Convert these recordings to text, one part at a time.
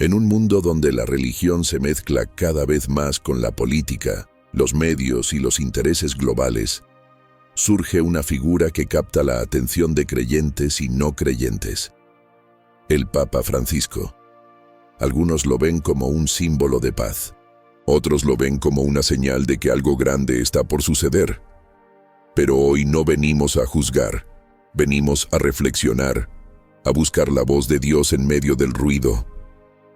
En un mundo donde la religión se mezcla cada vez más con la política, los medios y los intereses globales, surge una figura que capta la atención de creyentes y no creyentes: el Papa Francisco. Algunos lo ven como un símbolo de paz. Otros lo ven como una señal de que algo grande está por suceder. Pero hoy no venimos a juzgar, venimos a reflexionar, a buscar la voz de Dios en medio del ruido.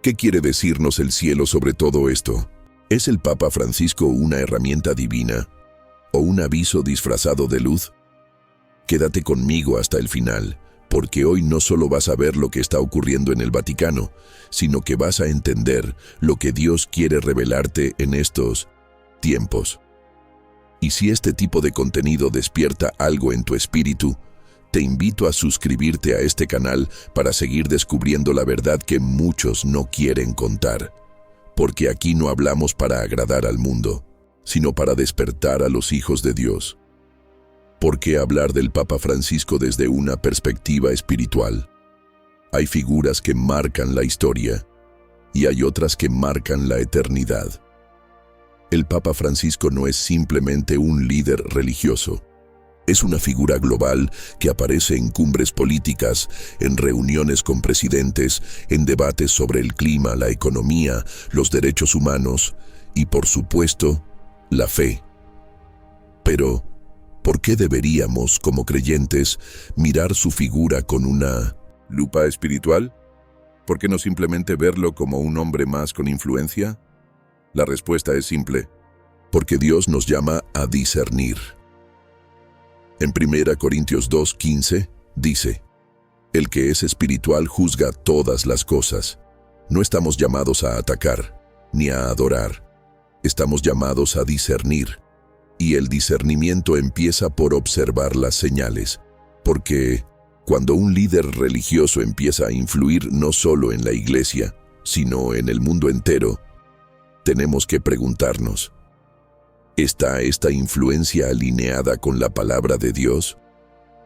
¿Qué quiere decirnos el cielo sobre todo esto? ¿Es el Papa Francisco una herramienta divina o un aviso disfrazado de luz? Quédate conmigo hasta el final, porque hoy no solo vas a ver lo que está ocurriendo en el Vaticano, sino que vas a entender lo que Dios quiere revelarte en estos tiempos. Y si este tipo de contenido despierta algo en tu espíritu, te invito a suscribirte a este canal para seguir descubriendo la verdad que muchos no quieren contar. Porque aquí no hablamos para agradar al mundo, sino para despertar a los hijos de Dios. ¿Por qué hablar del Papa Francisco desde una perspectiva espiritual? Hay figuras que marcan la historia y hay otras que marcan la eternidad. El Papa Francisco no es simplemente un líder religioso. Es una figura global que aparece en cumbres políticas, en reuniones con presidentes, en debates sobre el clima, la economía, los derechos humanos y, por supuesto, la fe. Pero, ¿por qué deberíamos, como creyentes, mirar su figura con una lupa espiritual? ¿Por qué no simplemente verlo como un hombre más con influencia? La respuesta es simple: porque Dios nos llama a discernir. En 1 Corintios 2:15 dice: el que es espiritual juzga todas las cosas. No estamos llamados a atacar, ni a adorar. Estamos llamados a discernir. Y el discernimiento empieza por observar las señales. Porque cuando un líder religioso empieza a influir no solo en la iglesia, sino en el mundo entero, tenemos que preguntarnos: ¿está esta influencia alineada con la palabra de Dios?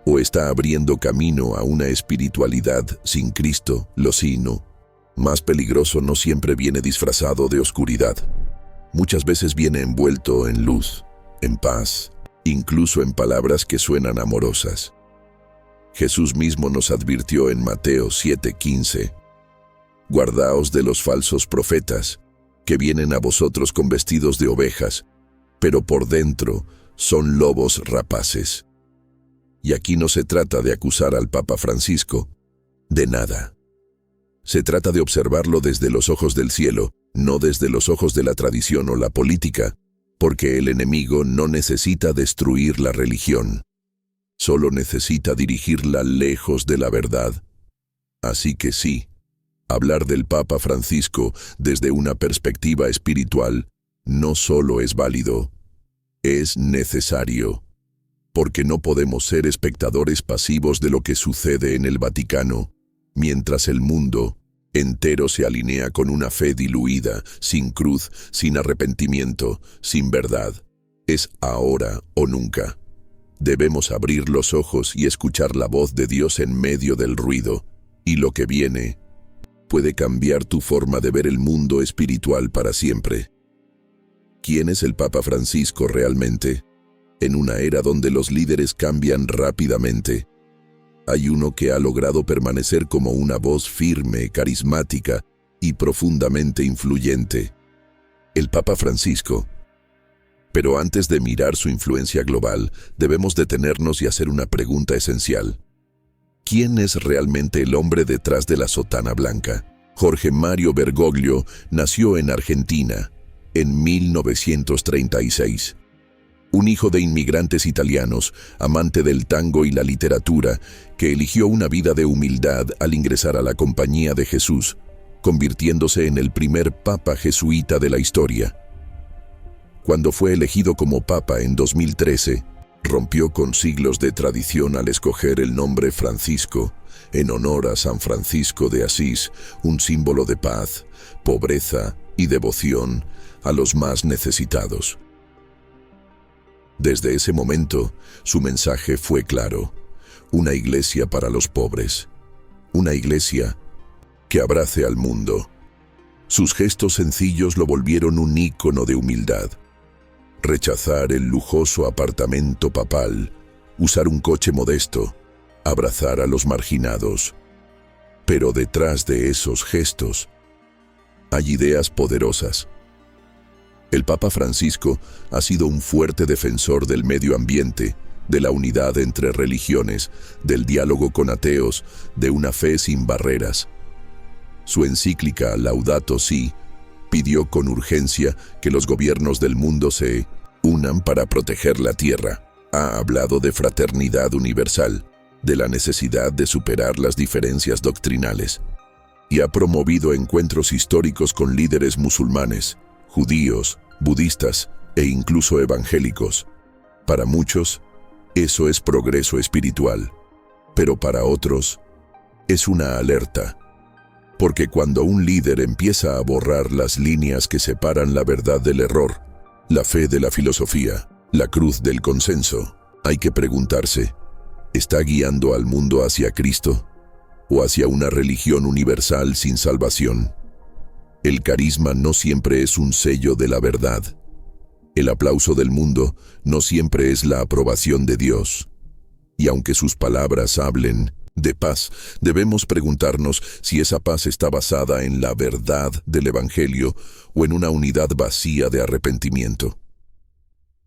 ¿O está abriendo camino a una espiritualidad sin Cristo, lo sino? Más peligroso no siempre viene disfrazado de oscuridad. Muchas veces viene envuelto en luz, en paz, incluso en palabras que suenan amorosas. Jesús mismo nos advirtió en Mateo 7:15: guardaos de los falsos profetas, que vienen a vosotros con vestidos de ovejas, pero por dentro son lobos rapaces. Y aquí no se trata de acusar al Papa Francisco de nada. Se trata de observarlo desde los ojos del cielo, no desde los ojos de la tradición o la política, porque el enemigo no necesita destruir la religión, solo necesita dirigirla lejos de la verdad. Así que sí, hablar del Papa Francisco desde una perspectiva espiritual no solo es válido, es necesario, porque no podemos ser espectadores pasivos de lo que sucede en el Vaticano, mientras el mundo entero se alinea con una fe diluida, sin cruz, sin arrepentimiento, sin verdad. Es ahora o nunca. Debemos abrir los ojos y escuchar la voz de Dios en medio del ruido, y lo que viene puede cambiar tu forma de ver el mundo espiritual para siempre. ¿Quién es el Papa Francisco realmente? En una era donde los líderes cambian rápidamente, hay uno que ha logrado permanecer como una voz firme, carismática y profundamente influyente: el Papa Francisco. Pero antes de mirar su influencia global, debemos detenernos y hacer una pregunta esencial. ¿Quién es realmente el hombre detrás de la sotana blanca? Jorge Mario Bergoglio nació en Argentina en 1936. Un hijo de inmigrantes italianos, amante del tango y la literatura, que eligió una vida de humildad al ingresar a la Compañía de Jesús, convirtiéndose en el primer papa jesuita de la historia. Cuando fue elegido como papa en 2013, rompió con siglos de tradición al escoger el nombre Francisco, en honor a San Francisco de Asís, un símbolo de paz, pobreza y devoción a los más necesitados. Desde ese momento, su mensaje fue claro: una iglesia para los pobres, una iglesia que abrace al mundo, Sus gestos sencillos lo volvieron un ícono de humildad. Rechazar el lujoso apartamento papal, usar un coche modesto, abrazar a los marginados. Pero detrás de esos gestos hay ideas poderosas. El Papa Francisco ha sido un fuerte defensor del medio ambiente, de la unidad entre religiones, del diálogo con ateos, de una fe sin barreras. Su encíclica Laudato Si pidió con urgencia que los gobiernos del mundo se unan para proteger la tierra. Ha hablado de fraternidad universal, de la necesidad de superar las diferencias doctrinales, y ha promovido encuentros históricos con líderes musulmanes, judíos, budistas e incluso evangélicos. Para muchos, eso es progreso espiritual, pero para otros, es una alerta. Porque cuando un líder empieza a borrar las líneas que separan la verdad del error, la fe de la filosofía, la cruz del consenso, hay que preguntarse, ¿está guiando al mundo hacia Cristo o hacia una religión universal sin salvación? El carisma no siempre es un sello de la verdad. El aplauso del mundo no siempre es la aprobación de Dios. Y aunque sus palabras hablen de paz, debemos preguntarnos si esa paz está basada en la verdad del Evangelio o en una unidad vacía de arrepentimiento.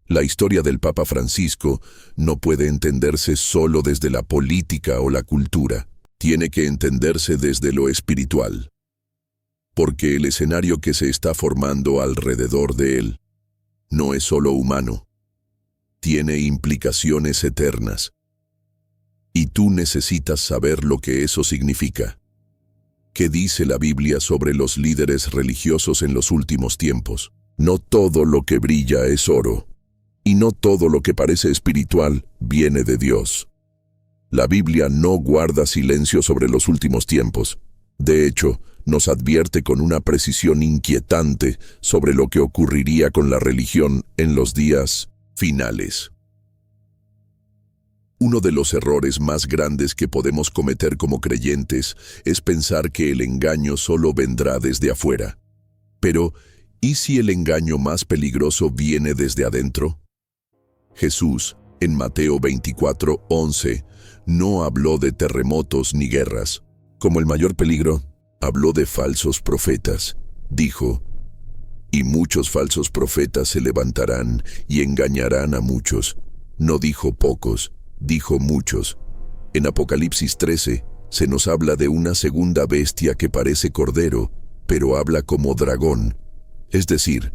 La historia del Papa Francisco no puede entenderse solo desde la política o la cultura. Tiene que entenderse desde lo espiritual. Porque el escenario que se está formando alrededor de él no es solo humano. Tiene implicaciones eternas. Y tú necesitas saber lo que eso significa. ¿Qué dice la Biblia sobre los líderes religiosos en los últimos tiempos? No todo lo que brilla es oro, y no todo lo que parece espiritual viene de Dios. La Biblia no guarda silencio sobre los últimos tiempos. De hecho, nos advierte con una precisión inquietante sobre lo que ocurriría con la religión en los días finales. Uno de los errores más grandes que podemos cometer como creyentes es pensar que el engaño solo vendrá desde afuera. Pero, ¿y si el engaño más peligroso viene desde adentro? Jesús, en Mateo 24:11, no habló de terremotos ni guerras. Como el mayor peligro, habló de falsos profetas. Dijo, y muchos falsos profetas se levantarán y engañarán a muchos. No dijo pocos, dijo muchos. En Apocalipsis 13 se nos habla de una segunda bestia que parece cordero, pero habla como dragón. Es decir,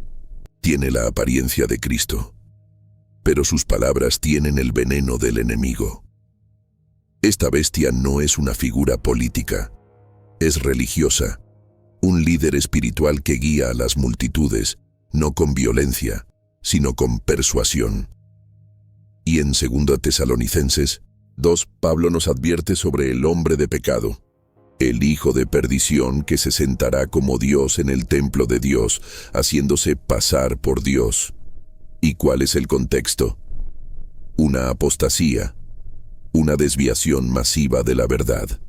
tiene la apariencia de Cristo. Pero sus palabras tienen el veneno del enemigo. Esta bestia no es una figura política, es religiosa, un líder espiritual que guía a las multitudes, no con violencia, sino con persuasión. Y en 2 Tesalonicenses 2, Pablo nos advierte sobre el hombre de pecado, el hijo de perdición que se sentará como Dios en el templo de Dios, haciéndose pasar por Dios. ¿Y cuál es el contexto? Una apostasía, una desviación masiva de la verdad.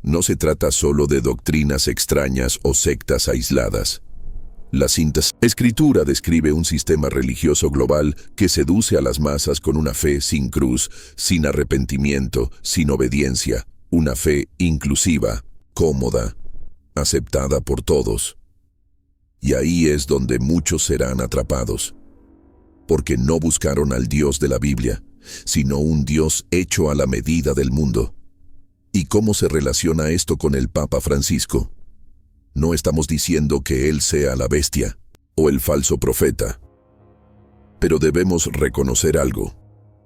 No se trata solo de doctrinas extrañas o sectas aisladas. La Santa Escritura describe un sistema religioso global que seduce a las masas con una fe sin cruz, sin arrepentimiento, sin obediencia, una fe inclusiva, cómoda, aceptada por todos. Y ahí es donde muchos serán atrapados, porque no buscaron al Dios de la Biblia, sino un Dios hecho a la medida del mundo. ¿Y cómo se relaciona esto con el Papa Francisco? No estamos diciendo que él sea la bestia o el falso profeta. Pero debemos reconocer algo.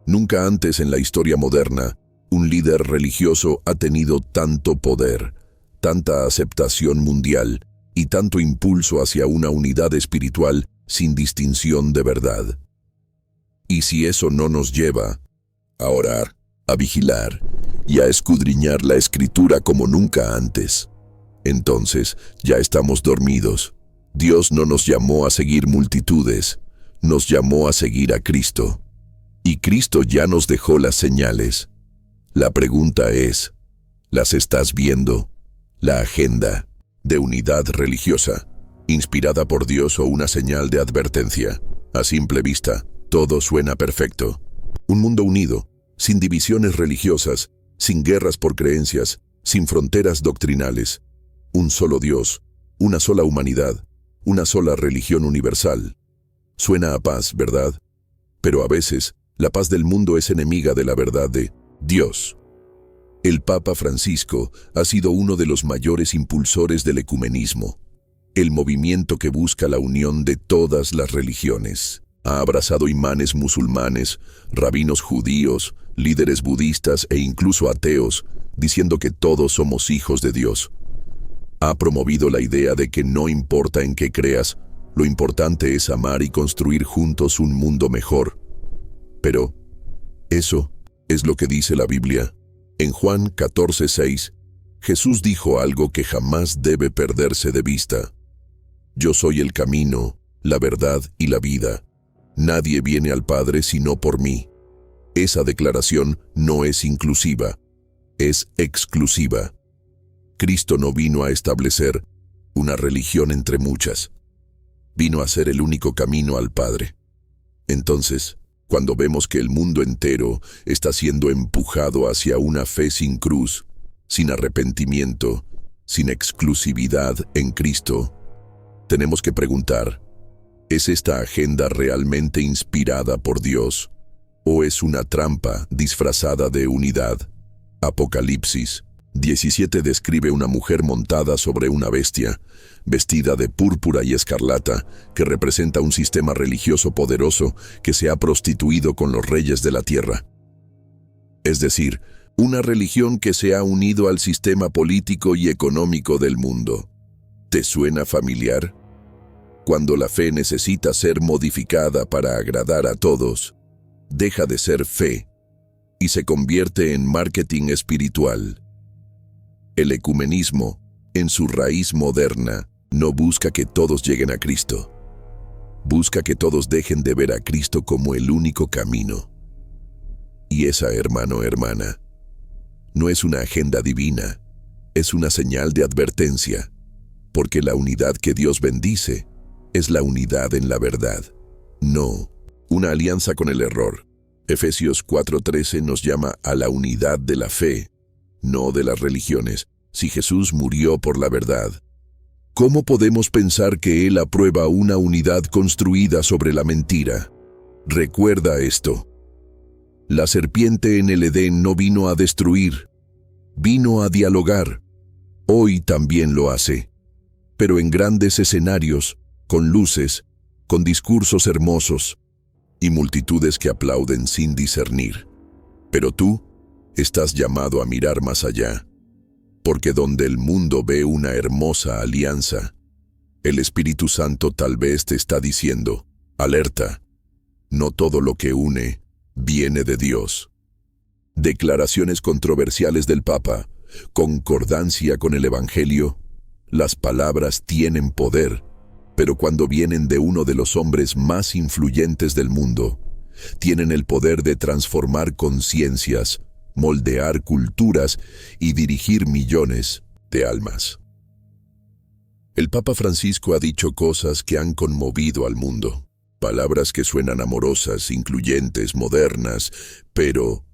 Nunca antes en la historia moderna, un líder religioso ha tenido tanto poder, tanta aceptación mundial y tanto impulso hacia una unidad espiritual sin distinción de verdad. Y si eso no nos lleva a orar, a vigilar y a escudriñar la Escritura como nunca antes, entonces ya estamos dormidos. Dios no nos llamó a seguir multitudes, nos llamó a seguir a Cristo. Y Cristo ya nos dejó las señales. La pregunta es, ¿las estás viendo? La agenda, de unidad religiosa, inspirada por Dios o una señal de advertencia. A simple vista, todo suena perfecto. Un mundo unido, sin divisiones religiosas, sin guerras por creencias, sin fronteras doctrinales. Un solo Dios, una sola humanidad, una sola religión universal. Suena a paz, ¿verdad? Pero a veces, la paz del mundo es enemiga de la verdad de Dios. El Papa Francisco ha sido uno de los mayores impulsores del ecumenismo, el movimiento que busca la unión de todas las religiones. Ha abrazado imanes musulmanes, rabinos judíos, líderes budistas e incluso ateos, diciendo que todos somos hijos de Dios. Ha promovido la idea de que no importa en qué creas, lo importante es amar y construir juntos un mundo mejor. Pero eso es lo que dice la Biblia. En Juan 14:6, Jesús dijo algo que jamás debe perderse de vista. Yo soy el camino, la verdad y la vida. Nadie viene al Padre sino por mí. Esa declaración no es inclusiva, es exclusiva. Cristo no vino a establecer una religión entre muchas. Vino a ser el único camino al Padre. Entonces, cuando vemos que el mundo entero está siendo empujado hacia una fe sin cruz, sin arrepentimiento, sin exclusividad en Cristo, tenemos que preguntar, ¿es esta agenda realmente inspirada por Dios? ¿O es una trampa disfrazada de unidad? Apocalipsis 17 describe una mujer montada sobre una bestia, vestida de púrpura y escarlata, que representa un sistema religioso poderoso que se ha prostituido con los reyes de la tierra. Es decir, una religión que se ha unido al sistema político y económico del mundo. ¿Te suena familiar? Cuando la fe necesita ser modificada para agradar a todos, deja de ser fe y se convierte en marketing espiritual. El ecumenismo, en su raíz moderna, no busca que todos lleguen a Cristo. Busca que todos dejen de ver a Cristo como el único camino. Y esa, hermano, hermana, no es una agenda divina, es una señal de advertencia, porque la unidad que Dios bendice es la unidad en la verdad, no una alianza con el error. Efesios 4:13 nos llama a la unidad de la fe, no de las religiones. Si Jesús murió por la verdad, ¿cómo podemos pensar que Él aprueba una unidad construida sobre la mentira? Recuerda esto. La serpiente en el Edén no vino a destruir, vino a dialogar. Hoy también lo hace, pero en grandes escenarios, con luces, con discursos hermosos y multitudes que aplauden sin discernir. Pero tú estás llamado a mirar más allá, porque donde el mundo ve una hermosa alianza, el Espíritu Santo tal vez te está diciendo, alerta, no todo lo que une viene de Dios. Declaraciones controversiales del Papa, concordancia con el Evangelio. Las palabras tienen poder, pero cuando vienen de uno de los hombres más influyentes del mundo, tienen el poder de transformar conciencias, moldear culturas y dirigir millones de almas. El Papa Francisco ha dicho cosas que han conmovido al mundo, palabras que suenan amorosas, incluyentes, modernas, pero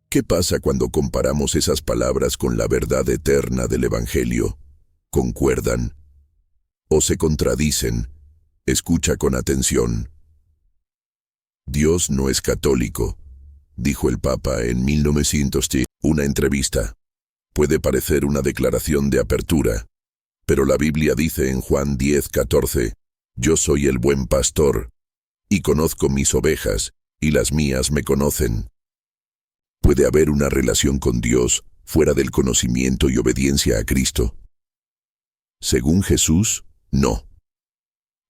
¿qué pasa cuando comparamos esas palabras con la verdad eterna del Evangelio? ¿Concuerdan o se contradicen? Escucha con atención. Dios no es católico, dijo el Papa en 1910, una entrevista. Puede parecer una declaración de apertura, pero la Biblia dice en Juan 10:14, yo soy el buen pastor, y conozco mis ovejas, y las mías me conocen. ¿Puede haber una relación con Dios fuera del conocimiento y obediencia a Cristo? Según Jesús, no.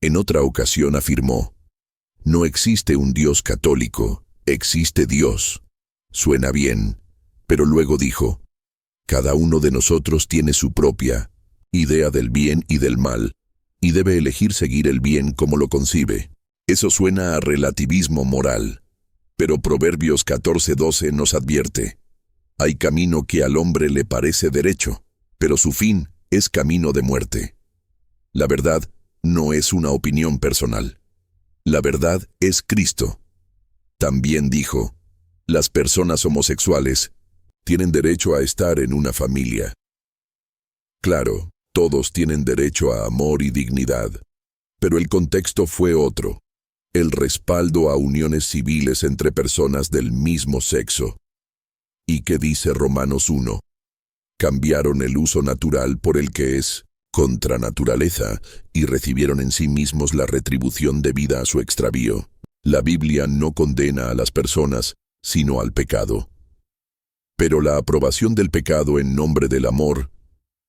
En otra ocasión afirmó, no existe un Dios católico, existe Dios. Suena bien, pero luego dijo, cada uno de nosotros tiene su propia idea del bien y del mal, y debe elegir seguir el bien como lo concibe. Eso suena a relativismo moral, pero Proverbios 14:12 nos advierte, hay camino que al hombre le parece derecho, pero su fin es camino de muerte. La verdad no es una opinión personal. La verdad es Cristo. También dijo, las personas homosexuales tienen derecho a estar en una familia. Claro, todos tienen derecho a amor y dignidad, pero el contexto fue otro. El respaldo a uniones civiles entre personas del mismo sexo. ¿Y qué dice Romanos 1? Cambiaron el uso natural por el que es contra naturaleza y recibieron en sí mismos la retribución debida a su extravío. La Biblia no condena a las personas, sino al pecado. Pero la aprobación del pecado en nombre del amor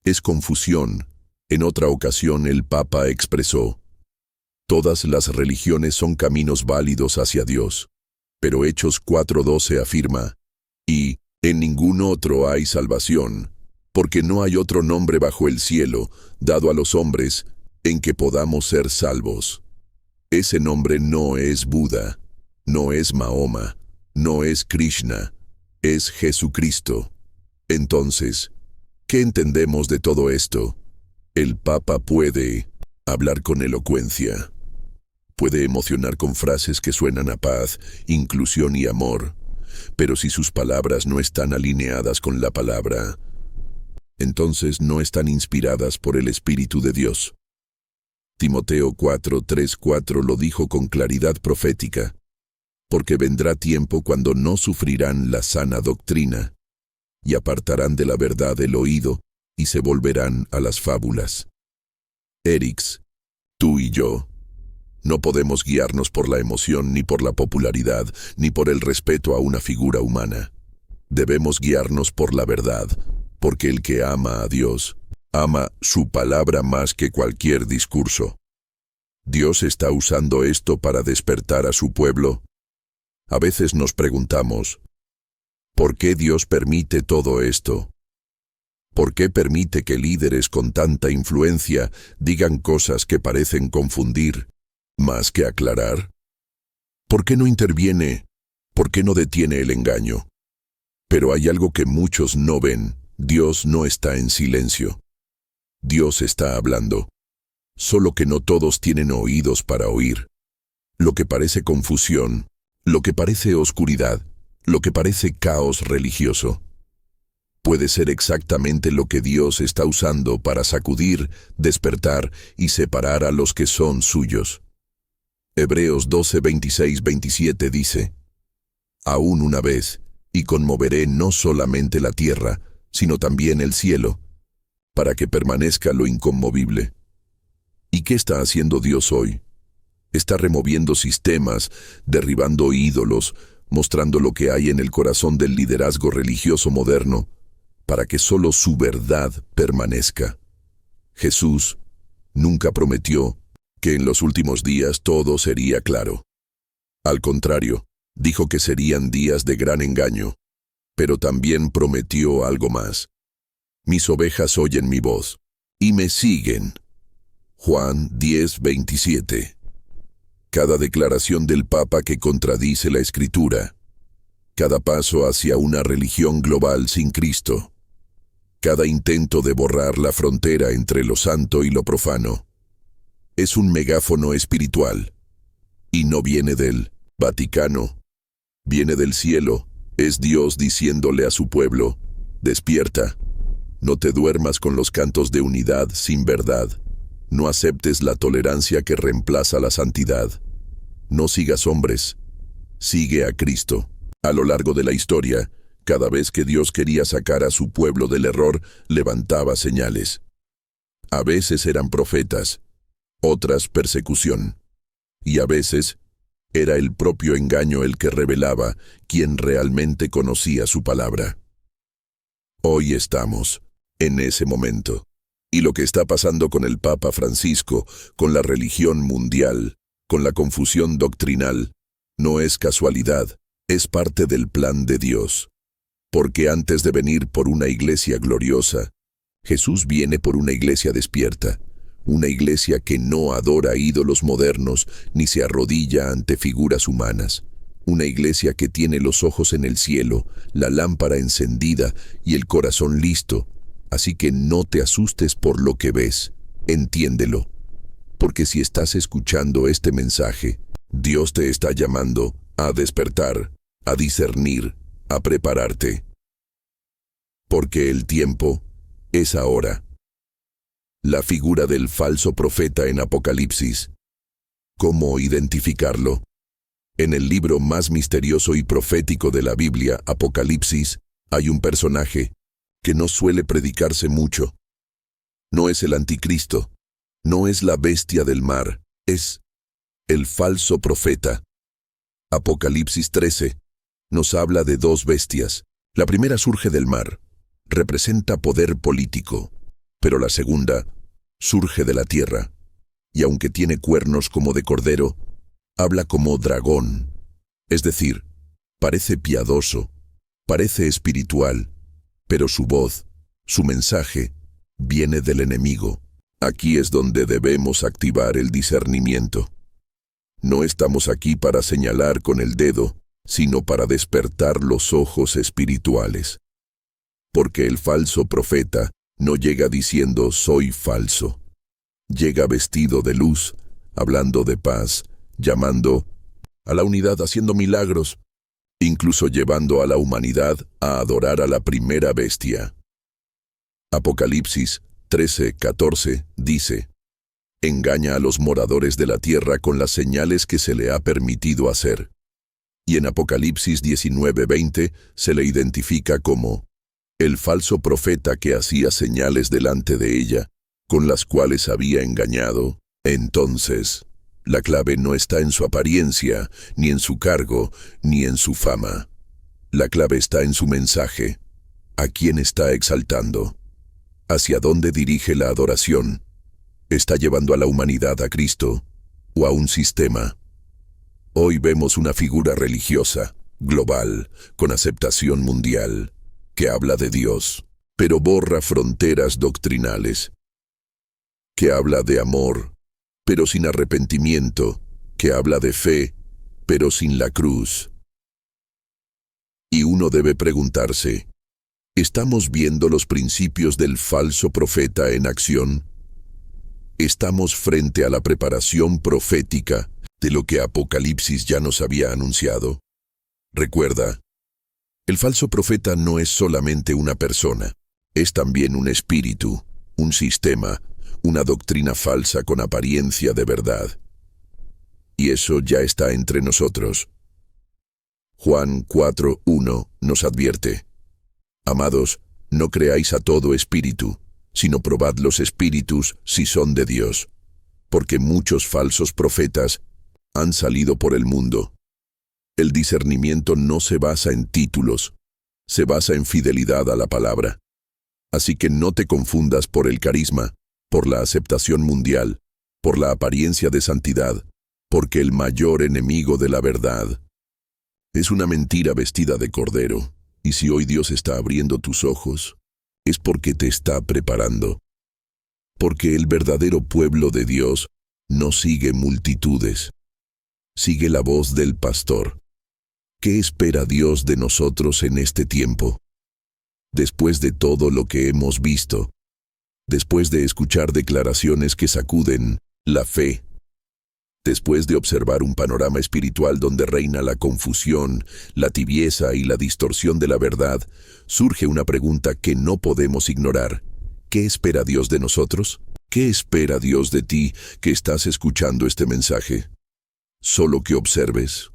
es confusión. En otra ocasión el Papa expresó, todas las religiones son caminos válidos hacia Dios, pero Hechos 4:12 afirma, y en ningún otro hay salvación, porque no hay otro nombre bajo el cielo, dado a los hombres, en que podamos ser salvos. Ese nombre no es Buda, no es Mahoma, no es Krishna, es Jesucristo. Entonces, ¿qué entendemos de todo esto? El Papa puede hablar con elocuencia. Puede emocionar con frases que suenan a paz, inclusión y amor, pero si sus palabras no están alineadas con la palabra, entonces no están inspiradas por el Espíritu de Dios. Timoteo 4:3-4 lo dijo con claridad profética, porque vendrá tiempo cuando no sufrirán la sana doctrina, y apartarán de la verdad el oído, y se volverán a las fábulas. Erix, tú y yo, no podemos guiarnos por la emoción, ni por la popularidad, ni por el respeto a una figura humana. Debemos guiarnos por la verdad, porque el que ama a Dios, ama su palabra más que cualquier discurso. ¿Dios está usando esto para despertar a su pueblo? A veces nos preguntamos, ¿por qué Dios permite todo esto? ¿Por qué permite que líderes con tanta influencia digan cosas que parecen confundir, más que aclarar? ¿Por qué no interviene? ¿Por qué no detiene el engaño? Pero hay algo que muchos no ven. Dios no está en silencio. Dios está hablando. Solo que no todos tienen oídos para oír. Lo que parece confusión, lo que parece oscuridad, lo que parece caos religioso, puede ser exactamente lo que Dios está usando para sacudir, despertar y separar a los que son suyos. Hebreos 12:26-27 dice, aún una vez, y conmoveré no solamente la tierra, sino también el cielo, para que permanezca lo inconmovible. ¿Y qué está haciendo Dios hoy? Está removiendo sistemas, derribando ídolos, mostrando lo que hay en el corazón del liderazgo religioso moderno, para que solo su verdad permanezca. Jesús nunca prometió que en los últimos días todo sería claro. Al contrario, dijo que serían días de gran engaño, pero también prometió algo más. Mis ovejas oyen mi voz, y me siguen. Juan 10:27. Cada declaración del Papa que contradice la Escritura. Cada paso hacia una religión global sin Cristo. Cada intento de borrar la frontera entre lo santo y lo profano. Es un megáfono espiritual, y no viene del Vaticano. Viene del cielo, es Dios diciéndole a su pueblo, despierta, no te duermas con los cantos de unidad sin verdad, no aceptes la tolerancia que reemplaza la santidad, no sigas hombres, sigue a Cristo. A lo largo de la historia, cada vez que Dios quería sacar a su pueblo del error, levantaba señales. A veces eran profetas, otras persecución, y a veces era el propio engaño el que revelaba quién realmente conocía su palabra. Hoy estamos en ese momento, y lo que está pasando con el Papa Francisco, con la religión mundial, con la confusión doctrinal, no es casualidad, es parte del plan de Dios. Porque antes de venir por una iglesia gloriosa, Jesús viene por una iglesia despierta, una iglesia que no adora ídolos modernos ni se arrodilla ante figuras humanas, una iglesia que tiene los ojos en el cielo, la lámpara encendida y el corazón listo, Así que no te asustes por lo que ves, entiéndelo. Porque si estás escuchando este mensaje, Dios te está llamando a despertar, a discernir, a prepararte. Porque el tiempo es ahora. La figura del falso profeta en Apocalipsis. ¿Cómo identificarlo? En el libro más misterioso y profético de la Biblia, Apocalipsis, hay un personaje que no suele predicarse mucho. No es el anticristo, no es la bestia del mar, es el falso profeta. Apocalipsis 13 nos habla de dos bestias. La primera surge del mar, representa poder político, pero la segunda surge de la tierra, y aunque tiene cuernos como de cordero, habla como dragón, es decir, parece piadoso, parece espiritual, pero su voz, su mensaje, viene del enemigo. Aquí es donde debemos activar el discernimiento. No estamos aquí para señalar con el dedo, sino para despertar los ojos espirituales. Porque el falso profeta no llega diciendo soy falso. Llega vestido de luz, hablando de paz, llamando a la unidad, haciendo milagros, incluso llevando a la humanidad a adorar a la primera bestia. Apocalipsis 13:14 dice: engaña a los moradores de la tierra con las señales que se le ha permitido hacer. Y en Apocalipsis 19:20 se le identifica como el falso profeta que hacía señales delante de ella, con las cuales había engañado. Entonces, la clave no está en su apariencia, ni en su cargo, ni en su fama. La clave está en su mensaje. ¿A quién está exaltando? ¿Hacia dónde dirige la adoración? ¿Está llevando a la humanidad a Cristo o a un sistema? Hoy vemos una figura religiosa, global, con aceptación mundial, que habla de Dios, pero borra fronteras doctrinales. Que habla de amor, pero sin arrepentimiento, que habla de fe, pero sin la cruz. Y uno debe preguntarse, ¿estamos viendo los principios del falso profeta en acción? ¿Estamos frente a la preparación profética de lo que Apocalipsis ya nos había anunciado? Recuerda, el falso profeta no es solamente una persona, es también un espíritu, un sistema, una doctrina falsa con apariencia de verdad. Y eso ya está entre nosotros. Juan 4:1 nos advierte: amados, no creáis a todo espíritu, sino probad los espíritus si son de Dios, porque muchos falsos profetas han salido por el mundo. El discernimiento no se basa en títulos, se basa en fidelidad a la palabra. Así que no te confundas por el carisma, por la aceptación mundial, por la apariencia de santidad, porque el mayor enemigo de la verdad es una mentira vestida de cordero. Y si hoy Dios está abriendo tus ojos, es porque te está preparando. Porque el verdadero pueblo de Dios no sigue multitudes, sigue la voz del pastor. ¿Qué espera Dios de nosotros en este tiempo? Después de todo lo que hemos visto, después de escuchar declaraciones que sacuden la fe, después de observar un panorama espiritual donde reina la confusión, la tibieza y la distorsión de la verdad, surge una pregunta que no podemos ignorar. ¿Qué espera Dios de nosotros? ¿Qué espera Dios de ti que estás escuchando este mensaje? ¿Solo que observes?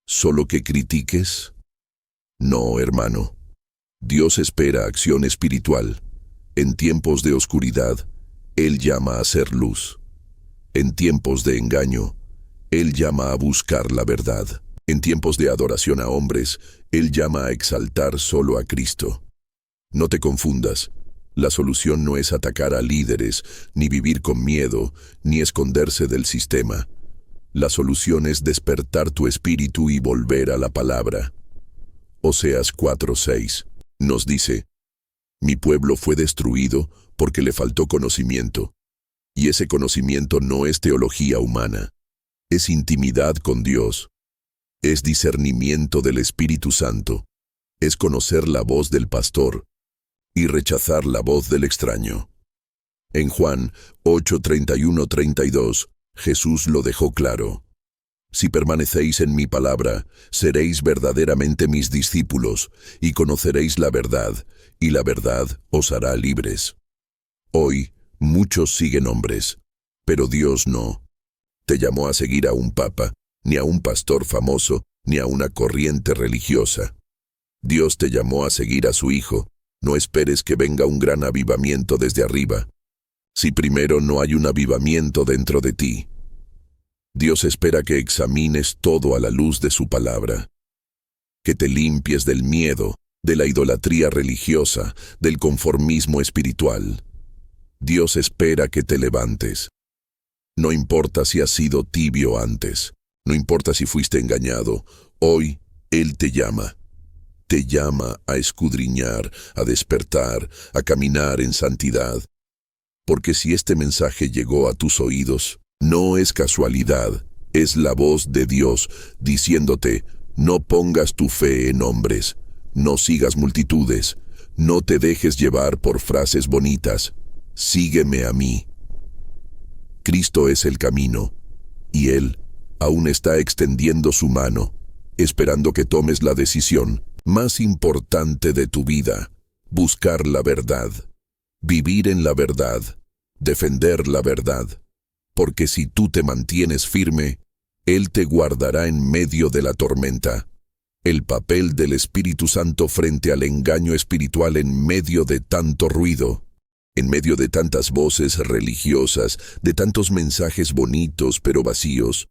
¿Solo que critiques? No, hermano. Dios espera acción espiritual. En tiempos de oscuridad, Él llama a ser luz. En tiempos de engaño, Él llama a buscar la verdad. En tiempos de adoración a hombres, Él llama a exaltar solo a Cristo. No te confundas. La solución no es atacar a líderes, ni vivir con miedo, ni esconderse del sistema. La solución es despertar tu espíritu y volver a la palabra. Oseas 4:6 nos dice: mi pueblo fue destruido porque le faltó conocimiento. Y ese conocimiento no es teología humana, es intimidad con Dios, es discernimiento del Espíritu Santo, es conocer la voz del pastor, y rechazar la voz del extraño. En Juan 8:31-32, Jesús lo dejó claro. Si permanecéis en mi palabra, seréis verdaderamente mis discípulos, y conoceréis la verdad, y la verdad os hará libres. Hoy, muchos siguen hombres, pero Dios no. Te llamó a seguir a un papa, ni a un pastor famoso, ni a una corriente religiosa. Dios te llamó a seguir a su Hijo. No esperes que venga un gran avivamiento desde arriba, si primero no hay un avivamiento dentro de ti. Dios espera que examines todo a la luz de su palabra, que te limpies del miedo, de la idolatría religiosa, del conformismo espiritual. Dios espera que te levantes. No importa si has sido tibio antes, no importa si fuiste engañado, hoy Él te llama. Te llama a escudriñar, a despertar, a caminar en santidad. Porque si este mensaje llegó a tus oídos, no es casualidad, es la voz de Dios diciéndote: no pongas tu fe en hombres, no sigas multitudes, no te dejes llevar por frases bonitas, sígueme a mí. Cristo es el camino, y Él aún está extendiendo su mano, esperando que tomes la decisión más importante de tu vida: buscar la verdad, vivir en la verdad, defender la verdad. Porque si tú te mantienes firme, Él te guardará en medio de la tormenta. El papel del Espíritu Santo frente al engaño espiritual en medio de tanto ruido, en medio de tantas voces religiosas, de tantos mensajes bonitos pero vacíos,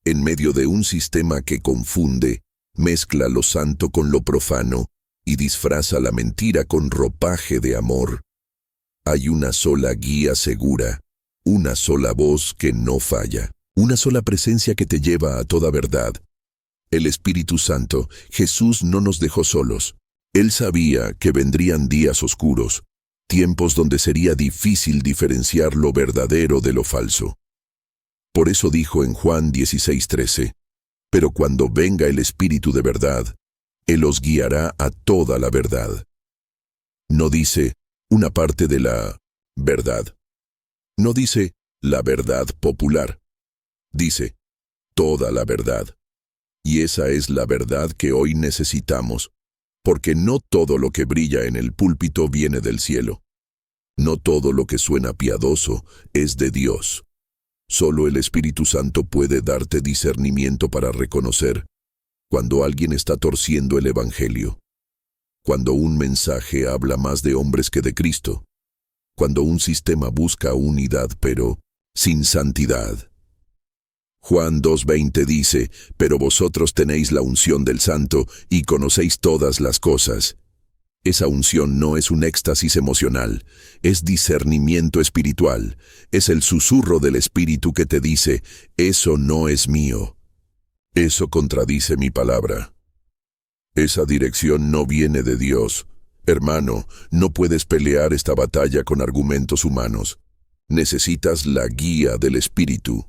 en medio de un sistema que confunde, mezcla lo santo con lo profano y disfraza la mentira con ropaje de amor. Hay una sola guía segura, una sola voz que no falla, una sola presencia que te lleva a toda verdad. El Espíritu Santo. Jesús no nos dejó solos. Él sabía que vendrían días oscuros, tiempos donde sería difícil diferenciar lo verdadero de lo falso. Por eso dijo en Juan 16:13, pero cuando venga el Espíritu de verdad, Él os guiará a toda la verdad. No dice una parte de la verdad. No dice la verdad popular. Dice toda la verdad. Y esa es la verdad que hoy necesitamos, porque no todo lo que brilla en el púlpito viene del cielo. No todo lo que suena piadoso es de Dios. Solo el Espíritu Santo puede darte discernimiento para reconocer cuando alguien está torciendo el Evangelio, cuando un mensaje habla más de hombres que de Cristo, cuando un sistema busca unidad pero sin santidad. Juan 2:20 dice, pero vosotros tenéis la unción del Santo y conocéis todas las cosas. Esa unción no es un éxtasis emocional, es discernimiento espiritual, es el susurro del Espíritu que te dice, eso no es mío. Eso contradice mi palabra. Esa dirección no viene de Dios. Hermano, no puedes pelear esta batalla con argumentos humanos. Necesitas la guía del Espíritu.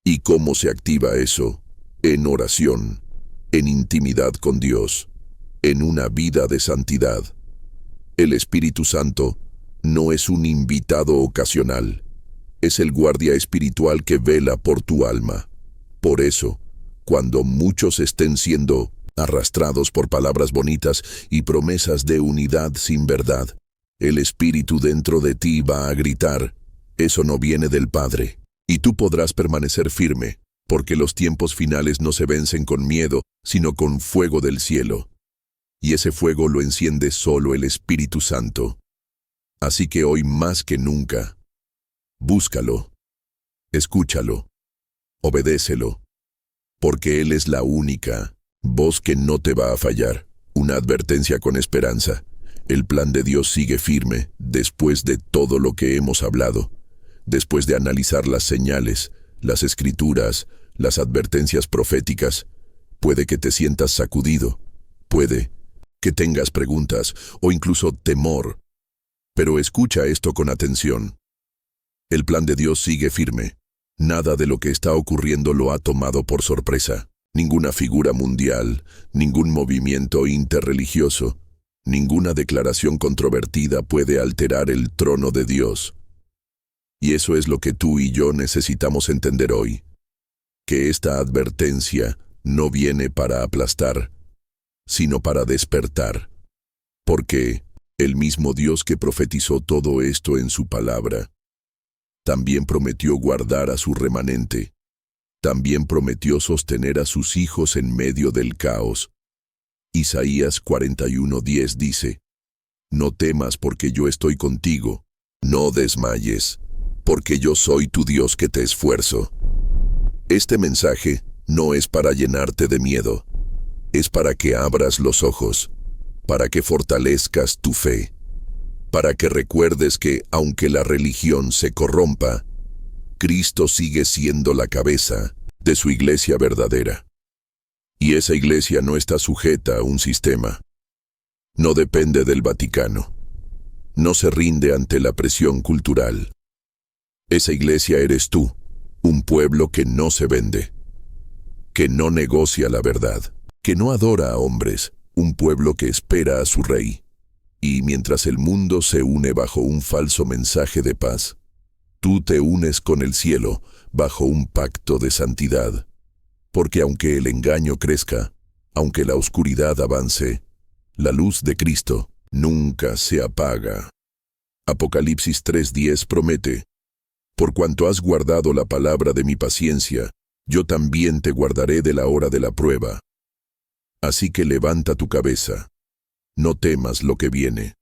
¿Y cómo se activa eso? En oración, en intimidad con Dios, en una vida de santidad. El Espíritu Santo no es un invitado ocasional, es el guardia espiritual que vela por tu alma. Por eso, cuando muchos estén siendo arrastrados por palabras bonitas y promesas de unidad sin verdad, el Espíritu dentro de ti va a gritar, eso no viene del Padre. Y tú podrás permanecer firme, porque los tiempos finales no se vencen con miedo, sino con fuego del cielo. Y ese fuego lo enciende solo el Espíritu Santo. Así que hoy más que nunca, búscalo, escúchalo, obedécelo, porque Él es la única voz que no te va a fallar. Una advertencia con esperanza. El plan de Dios sigue firme después de todo lo que hemos hablado. Después de analizar las señales, las escrituras, las advertencias proféticas, puede que te sientas sacudido, puede que tengas preguntas o incluso temor, pero escucha esto con atención. El plan de Dios sigue firme. Nada de lo que está ocurriendo lo ha tomado por sorpresa. Ninguna figura mundial, ningún movimiento interreligioso, Ninguna declaración controvertida puede alterar el trono de Dios. Y eso es lo que tú y yo necesitamos entender hoy. Que esta advertencia no viene para aplastar, sino para despertar. Porque el mismo Dios que profetizó todo esto en su palabra, también prometió guardar a su remanente. También prometió sostener a sus hijos en medio del caos. Isaías 41:10 dice: No temas porque yo estoy contigo, no desmayes, porque yo soy tu Dios que te esfuerzo. Este mensaje no es para llenarte de miedo, es para que abras los ojos, para que fortalezcas tu fe, para que recuerdes que, aunque la religión se corrompa, Cristo sigue siendo la cabeza de su iglesia verdadera. Y esa iglesia no está sujeta a un sistema. No depende del Vaticano. No se rinde ante la presión cultural. Esa iglesia eres tú, un pueblo que no se vende, que no negocia la verdad, que no adora a hombres, un pueblo que espera a su rey. Y mientras el mundo se une bajo un falso mensaje de paz, tú te unes con el cielo bajo un pacto de santidad. Porque aunque el engaño crezca, aunque la oscuridad avance, la luz de Cristo nunca se apaga. Apocalipsis 3:10 promete: Por cuanto has guardado la palabra de mi paciencia, yo también te guardaré de la hora de la prueba. Así que levanta tu cabeza. No temas lo que viene.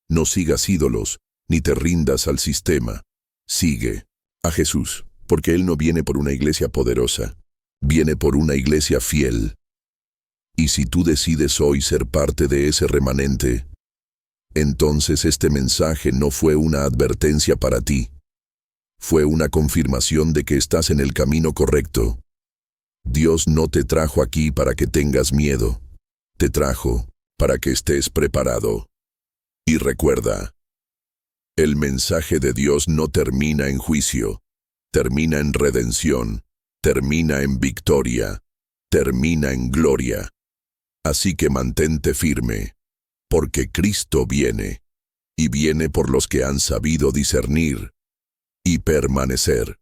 No sigas ídolos, ni te rindas al sistema. Sigue a Jesús, porque Él no viene por una iglesia poderosa, viene por una iglesia fiel. Y si tú decides hoy ser parte de ese remanente, entonces este mensaje no fue una advertencia para ti. Fue una confirmación de que estás en el camino correcto. Dios no te trajo aquí para que tengas miedo. Te trajo para que estés preparado. Y recuerda, el mensaje de Dios no termina en juicio, termina en redención, termina en victoria, termina en gloria. Así que mantente firme, porque Cristo viene, y viene por los que han sabido discernir y permanecer.